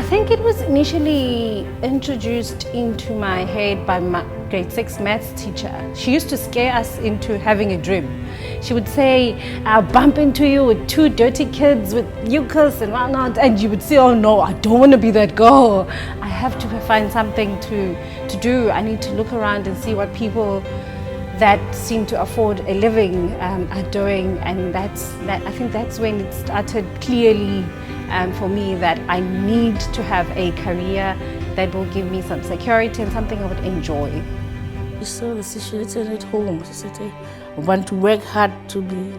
I think it was initially introduced into my head by my grade 6 maths teacher. She used to scare us into having a dream. She would say, I'll bump into you with 2 dirty kids with mucus and whatnot, and you would say, oh no, I don't want to be that girl. I have to find something to do. I need to look around and see what people that seem to afford a living are doing, and I think that's when it started clearly for me that I need to have a career that will give me some security and something I would enjoy. She saw the situation at home. She said, I want to work hard to be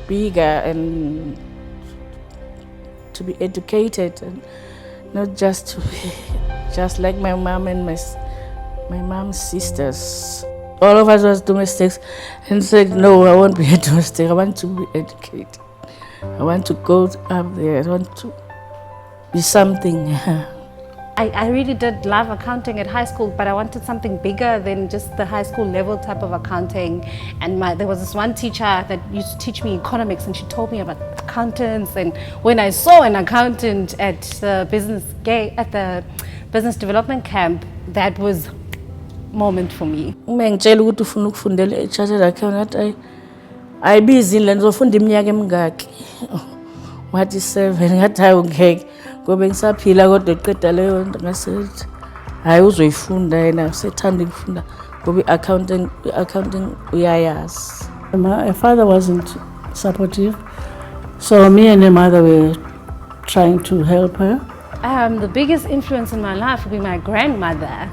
bigger and to be educated, and not just to be just like my mom and my mom's sisters. All of us was domestics and said, no, I won't be a domestic. I want to be educated. I want to go up there. I want to be something. I really did love accounting at high school, but I wanted something bigger than just the high school level type of accounting. And there was this one teacher that used to teach me economics, and she told me about accountants. And when I saw an accountant at the business development camp, that was moment for me. Mengitshela ukuthi ufuna ukufundela i-chartered accountant, ayibizile ngizofunda iminyaka emingaki. Wathi 7, ngathi hayi ungeke ngoba ngisaphila kodwa eqeda leyo nto ngasithi hayi uzoyifunda yena usethanda ukufunda ngoba accounting uyayazi. My father wasn't supportive, so me and my mother were trying to help her. The biggest influence in my life would be my grandmother.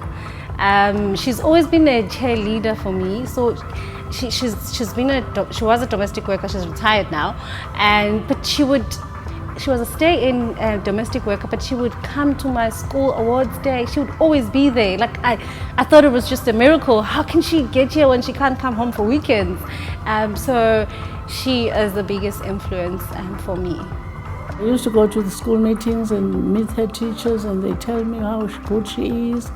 She's always been a cheerleader for me. So she was a domestic worker. She's retired now, but she was a stay-in domestic worker. But she would come to my school awards day. She would always be there. Like I thought it was just a miracle. How can she get here when she can't come home for weekends? So she is the biggest influence for me. I used to go to the school meetings and meet her teachers, and they tell me how good she is.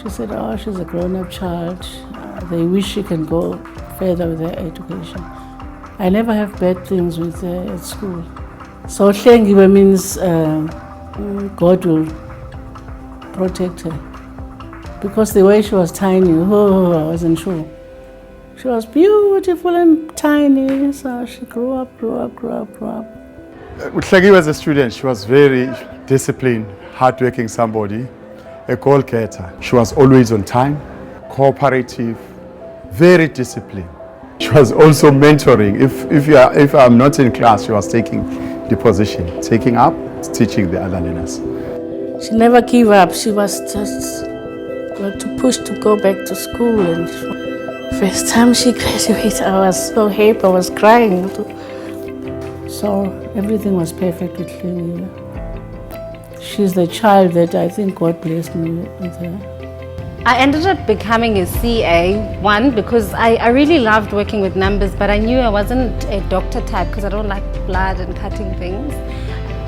She said, oh, she's a grown-up child. They wish she can go further with her education. I never have bad things with her at school. So Hlengiwe means God will protect her. Because the way she was tiny, I wasn't sure. She was beautiful and tiny, so she grew up. Hlengiwe as a student, she was very disciplined, hardworking somebody. A goal-getter. She was always on time, cooperative, very disciplined. She was also mentoring. If I'm not in class, she was taking the position, taking up, teaching the other learners. She never gave up. She was just to push to go back to school. And first time she graduated, I was so happy. I was crying. So everything was perfect with Hlengiwe. She's the child that I think God blessed me with her. I ended up becoming a CA, one, because I really loved working with numbers, but I knew I wasn't a doctor type because I don't like blood and cutting things.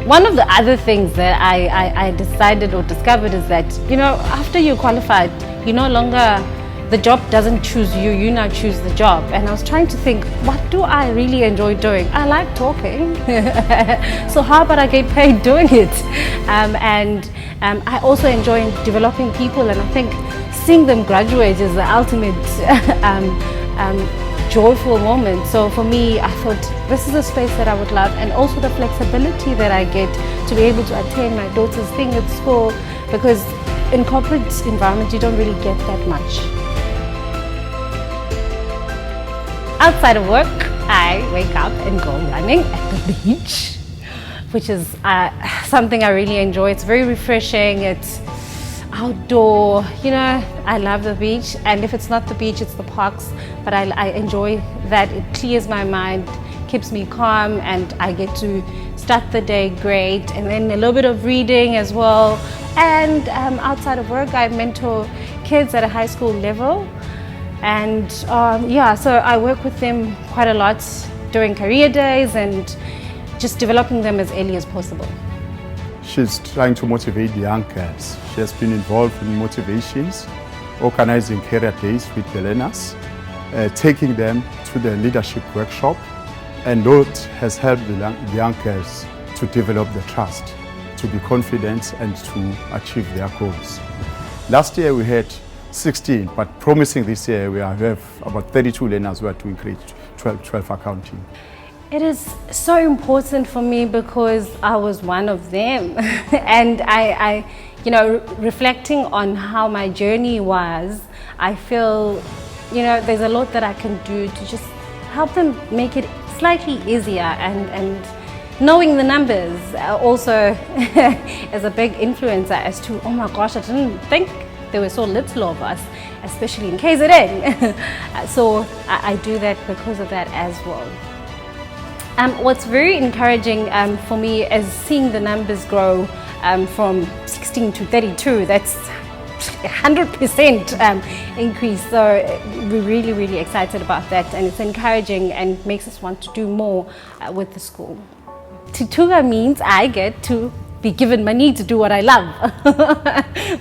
One of the other things that I decided or discovered is that, after you're qualified, you no longer, the job doesn't choose you, you now choose the job. And I was trying to think, what do I really enjoy doing? I like talking. So how about I get paid doing it? I also enjoy developing people, and I think seeing them graduate is the ultimate joyful moment. So for me, I thought this is a space that I would love, and also the flexibility that I get to be able to attend my daughter's thing at school, because in corporate environment, you don't really get that much. Outside of work, I wake up and go running at the beach, which is something I really enjoy. It's very refreshing. It's outdoor. I love the beach, and if it's not the beach, it's the parks. But I enjoy that. It clears my mind, keeps me calm, and I get to start the day great. And then a little bit of reading as well. And outside of work, I mentor kids at a high school level. And so I work with them quite a lot during career days and just developing them as early as possible. She's trying to motivate the young girls. She has been involved in motivations, organizing career days with the learners, taking them to the leadership workshop, and that has helped the young girls to develop the trust, to be confident and to achieve their goals. Last year we had 16, but promising this year we have about 32 learners who are doing grade 12 accounting. It is so important for me because I was one of them. And I, reflecting on how my journey was, I feel, there's a lot that I can do to just help them make it slightly easier, and knowing the numbers also is a big influencer as to, oh my gosh, I didn't think there were so little of us, especially in KZN. So I do that because of that as well. What's very encouraging for me is seeing the numbers grow from 16 to 32. That's 100% increase. So we're really, really excited about that, and it's encouraging and makes us want to do more with the school. Tutuga means I get to be given money to do what I love,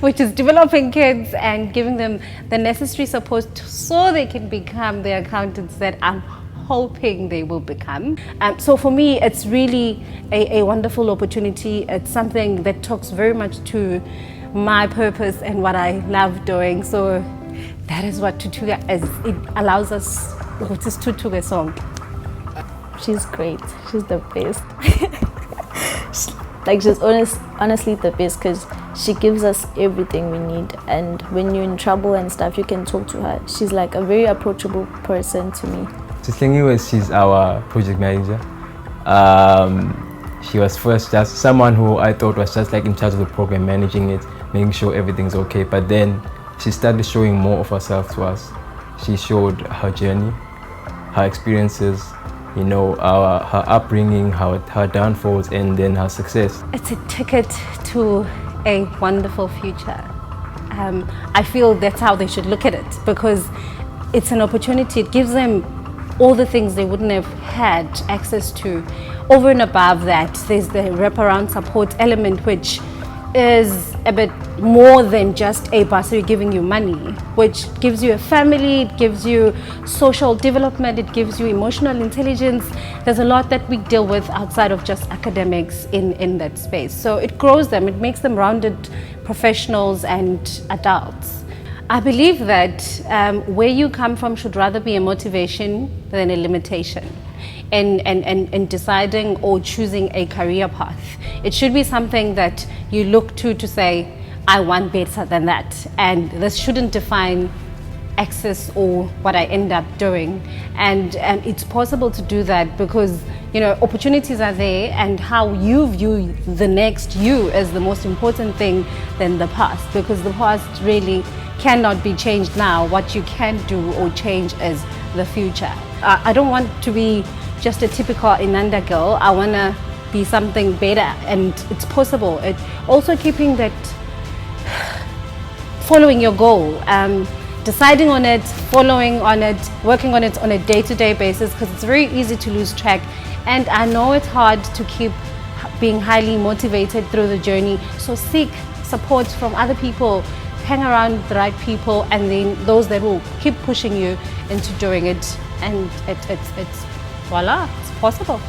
which is developing kids and giving them the necessary support so they can become the accountants that I'm hoping they will become. So for me, it's really a wonderful opportunity. It's something that talks very much to my purpose and what I love doing. So that is what Tutuga is. It allows us, what is Tutuga song? She's great. She's the best. She's honestly the best because she gives us everything we need. And when you're in trouble and stuff, you can talk to her. She's like a very approachable person to me. Hlengiwe, she's our project manager. She was first just someone who I thought was just like in charge of the program, managing it, making sure everything's okay. But then she started showing more of herself to us. She showed her journey, her experiences, her upbringing, her downfalls, and then her success. It's a ticket to a wonderful future. I feel that's how they should look at it, because it's an opportunity. It gives them all the things they wouldn't have had access to. Over and above that, there's the wraparound support element, which is a bit more than just a bursary giving you money, which gives you a family, it gives you social development, it gives you emotional intelligence. There's a lot that we deal with outside of just academics in that space. So it grows them, it makes them rounded professionals and adults. I believe that where you come from should rather be a motivation than a limitation in deciding or choosing a career path. It should be something that you look to say, I want better than that. And this shouldn't define access or what I end up doing. And it's possible to do that because opportunities are there, and how you view the next you is the most important thing than the past, because the past really cannot be changed now. What you can do or change is the future. I don't want to be just a typical Inanda girl. I want to be something better, and it's possible. It also keeping that, following your goal, deciding on it, following on it, working on it on a day-to-day basis, because it's very easy to lose track. And I know it's hard to keep being highly motivated through the journey. So seek support from other people, hang around the right people, and then those that will keep pushing you into doing it. And it's voila, it's possible.